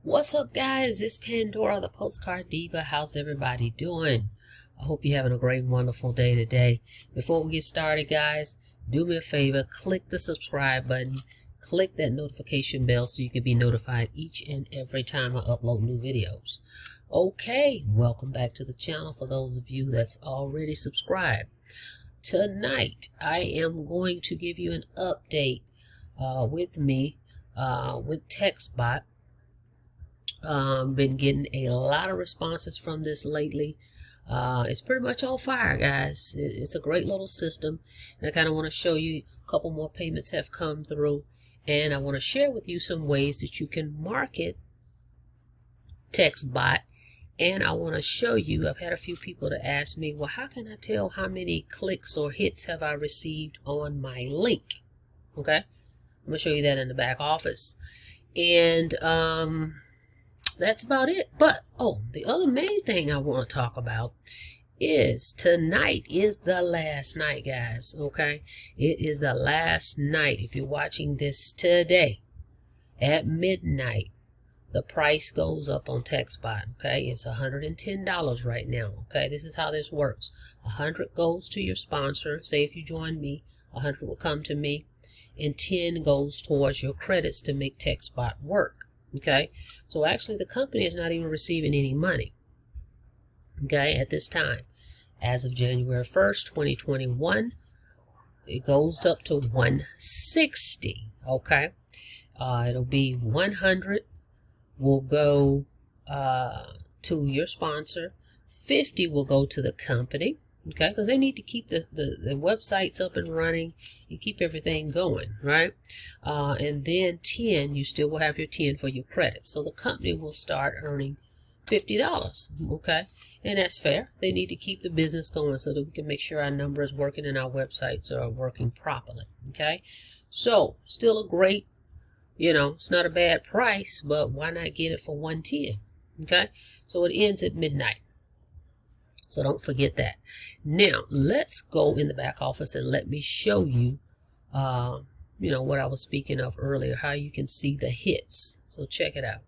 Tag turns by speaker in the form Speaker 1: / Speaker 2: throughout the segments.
Speaker 1: What's up, guys? It's Pandora, the Postcard Diva. How's everybody doing? I hope you're having a great, wonderful day today. Before we get started, guys, do me a favor, click the subscribe button, click that notification bell so you can be notified each and every time I upload new videos. Okay, welcome back to the channel for those of you that's already subscribed. Tonight, I am going to give you an update with textbot. Been getting a lot of responses from this lately. It's pretty much on fire, guys. It's a great little system, and I kind of want to show you a couple more payments have come through, and I want to share with you some ways that you can market textbot. And I want to show you, I've had a few people to ask me, well, how can I tell how many clicks or hits have I received on my link? Okay, I'm going to show you that in the back office. And that's about it. But the other main thing I want to talk about is tonight is the last night, guys. Okay, it is the last night. If you're watching this today at midnight, the price goes up on textbot. Okay, it's $110 right now. Okay, this is how this works. 100 goes to your sponsor. Say if you join me, 100 will come to me, and 10 goes towards your credits to make textbot work. Okay, so actually the company is not even receiving any money, okay, at this time. As of January 1st, 2021, it goes up to 160. Okay, it'll be 100 will go to your sponsor, 50 will go to the company, okay, because they need to keep the websites up and running and keep everything going, right? And then 10, you still will have your 10 for your credit. So the company will start earning $50, okay? And that's fair. They need to keep the business going so that we can make sure our number is working and our websites are working properly, okay? So still a great, it's not a bad price, but why not get it for 110, okay? So it ends at midnight. So don't forget that. Now, let's go in the back office and let me show you, what I was speaking of earlier, how you can see the hits. So check it out.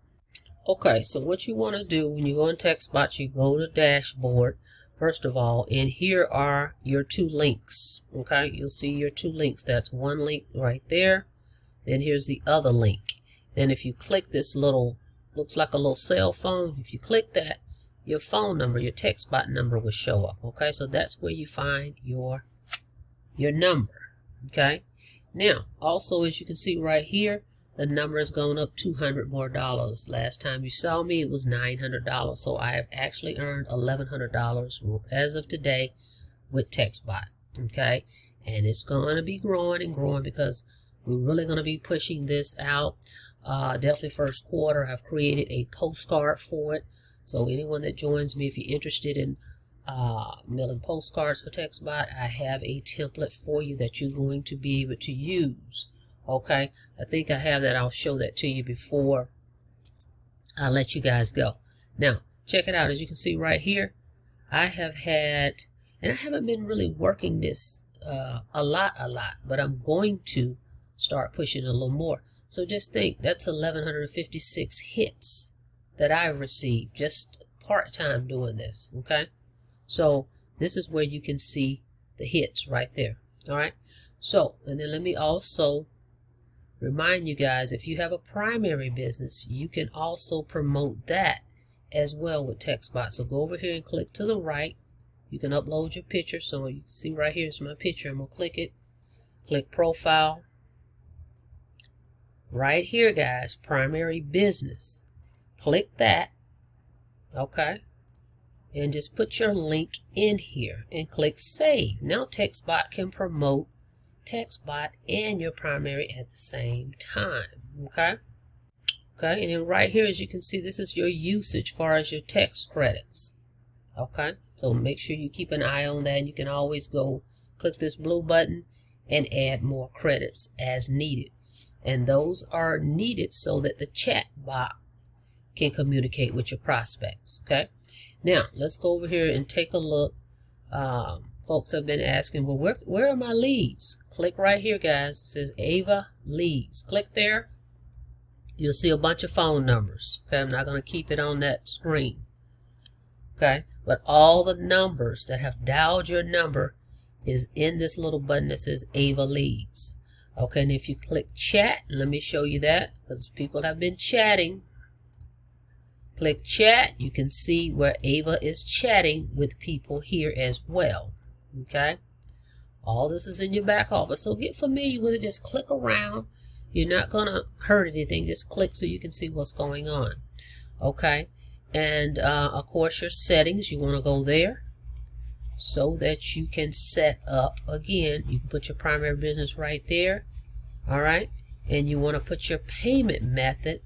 Speaker 1: Okay, so what you want to do when you go in textbot, you go to dashboard, first of all, and here are your two links. Okay, you'll see your two links. That's one link right there. Then here's the other link. Then if you click this little, looks like a little cell phone, if you click that, your phone number, your textbot number will show up. Okay, so that's where you find your number. Okay, now also, as you can see right here, the number has gone up $200 more. Last time you saw me, it was $900. So I have actually earned $1,100 as of today with textbot. Okay, and it's going to be growing and growing because we're really going to be pushing this out. Definitely first quarter. I've created a postcard for it. So anyone that joins me, if you're interested in mailing postcards for textbot, I have a template for you that you're going to be able to use. Okay, I think I have that. I'll show that to you before I let you guys go. Now, check it out. As you can see right here, I have had, and I haven't been really working this a lot, but I'm going to start pushing a little more. So just think, that's 1,156 hits that I received just part-time doing this. Okay, so this is where you can see the hits right there. All right, so, and then let me also remind you guys, if you have a primary business, you can also promote that as well with textbot. So go over here and click to the right. You can upload your picture. So you can see right here is my picture. I'm gonna click it, click profile. Right here, guys, primary business. Click that, okay, and just put your link in here and click save. Now textbot can promote textbot and your primary at the same time. Okay, and then right here, as you can see, this is your usage as far as your text credits. Okay, so make sure you keep an eye on that, and you can always go click this blue button and add more credits as needed. And those are needed so that the chatbot can communicate with your prospects. Okay, now let's go over here and take a look. Folks have been asking, well, where are my leads? Click right here, guys. It says Ava leads. Click there, you'll see a bunch of phone numbers. Okay, I'm not going to keep it on that screen. Okay, but all the numbers that have dialed your number is in this little button that says Ava Leads. Okay, and if you click chat, let me show you that, because people have been chatting. Click chat, you can see where Ava is chatting with people here as well. Okay, all this is in your back office, so get familiar with it. Just click around. You're not going to hurt anything. Just click so you can see what's going on. Okay, and of course your settings, you want to go there so that you can set up, again, you can put your primary business right there. All right, and you want to put your payment method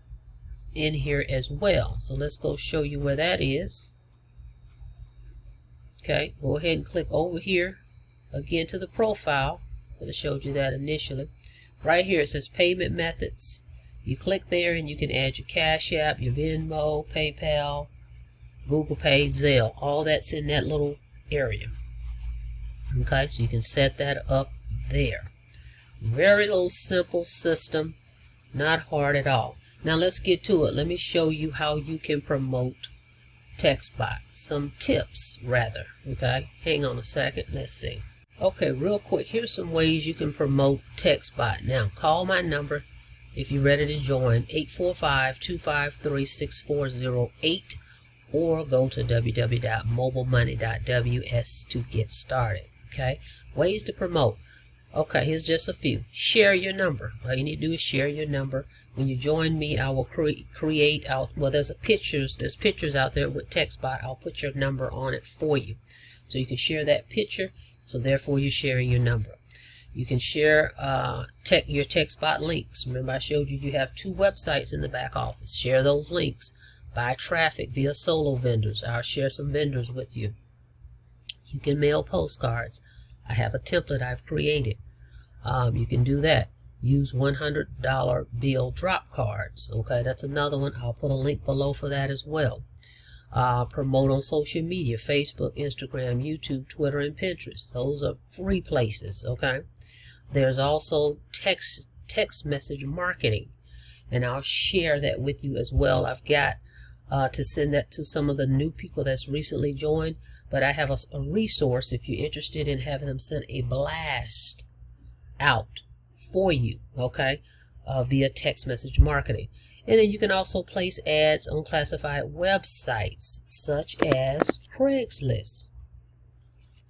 Speaker 1: in here as well. So let's go show you where that is. Okay, go ahead and click over here again to the profile. I showed you that initially. Right here it says payment methods. You click there and you can add your Cash App, your Venmo, PayPal, Google Pay, Zelle. All that's in that little area. Okay, so you can set that up there. Very little simple system, not hard at all. Now let's get to it. Let me show you how you can promote textbot. Some tips rather. Okay, hang on a second. Let's see. Okay, real quick, here's some ways you can promote textbot. Now call my number if you're ready to join, 845-253-6408, or go to www.mobilemoney.ws to get started. Okay, ways to promote. Okay, here's just a few. Share your number. All you need to do is share your number. When you join me, I will create out. Well, there's pictures out there with textbot. I'll put your number on it for you, so you can share that picture. So therefore, you're sharing your number. You can share your textbot links. Remember, I showed you have 2 websites in the back office. Share those links. Buy traffic via solo vendors. I'll share some vendors with you. You can mail postcards. I have a template I've created. You can do that. Use $100 bill drop cards. Okay, that's another one. I'll put a link below for that as well. Promote on social media: Facebook, Instagram, YouTube, Twitter, and Pinterest. Those are free places. Okay, there's also text message marketing, and I'll share that with you as well. I've got to send that to some of the new people that's recently joined, but I have a resource if you're interested in having them send a blast out for you, okay, via text message marketing. And then you can also place ads on classified websites such as Craigslist.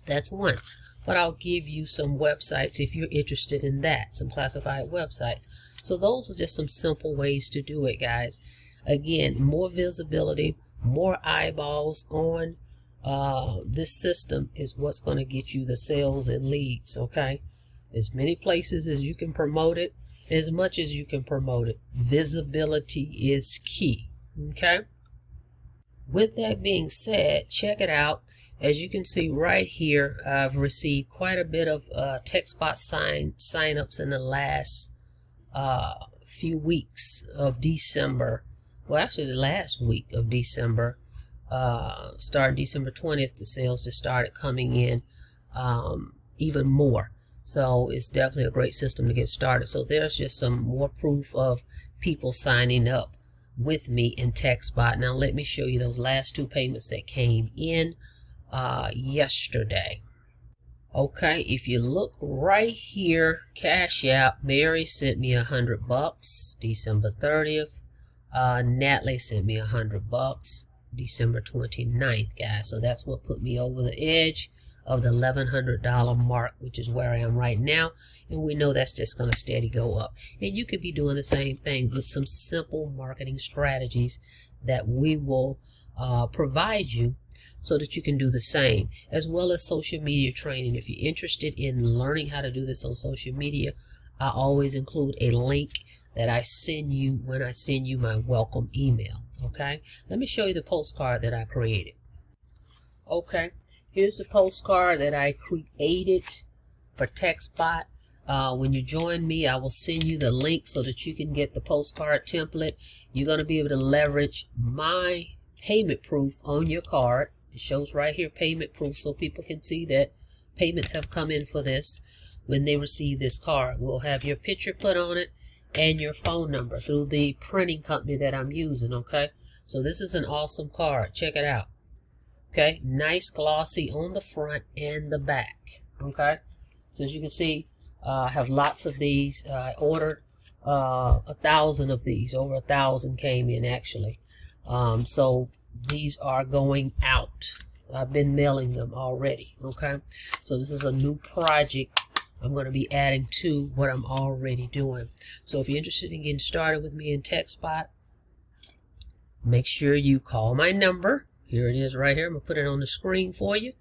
Speaker 1: That's one. But I'll give you some websites if you're interested in that, some classified websites. So those are just some simple ways to do it, guys. Again, more visibility, more eyeballs on this system is what's going to get you the sales and leads, okay? As many places as you can promote it, as much as you can promote it. Visibility is key, okay? With that being said, check it out. As you can see right here, I've received quite a bit of textbot sign-ups in the last few weeks of December. Well, actually the last week of December. Starting December 20th, the sales just started coming in even more. So it's definitely a great system to get started. So there's just some more proof of people signing up with me in textbot. Now let me show you those last 2 payments that came in yesterday. Okay, if you look right here, Cash App, Mary sent me $100 December 30th. Natalie sent me $100 December 29th, guys. So that's what put me over the edge of the $1,100 mark, which is where I am right now. And we know that's just going to steady go up. And you could be doing the same thing with some simple marketing strategies that we will provide you so that you can do the same, as well as social media training. If you're interested in learning how to do this on social media, I always include a link that I send you when I send you my welcome email. Okay, let me show you the postcard that I created. Okay, here's the postcard that I created for textbot. When you join me, I will send you the link so that you can get the postcard template. You're going to be able to leverage my payment proof on your card. It shows right here, payment proof, so people can see that payments have come in for this when they receive this card. We'll have your picture put on it, and your phone number through the printing company that I'm using, okay? So this is an awesome card. Check it out. Okay, nice glossy on the front and the back. Okay, so as you can see, I have lots of these. I ordered 1,000 of these. Over 1,000 came in actually. So these are going out. I've been mailing them already. Okay, so this is a new project I'm going to be adding to what I'm already doing. So if you're interested in getting started with me in TextBot, make sure you call my number. Here it is right here. I'm going to put it on the screen for you.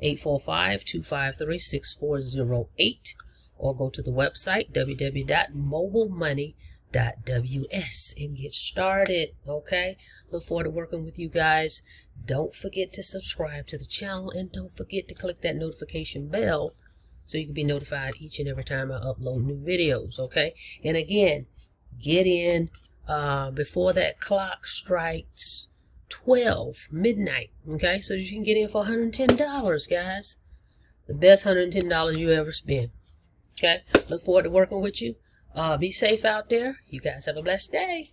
Speaker 1: 845-253-6408. Or go to the website, www.mobilemoney.ws, and get started. Okay? Look forward to working with you guys. Don't forget to subscribe to the channel. And don't forget to click that notification bell so you can be notified each and every time I upload new videos. Okay? And again, get in before that clock strikes 12 midnight, okay, so you can get in for $110, guys. The best $110 you ever spend. Okay, look forward to working with you. Be safe out there. You guys have a blessed day.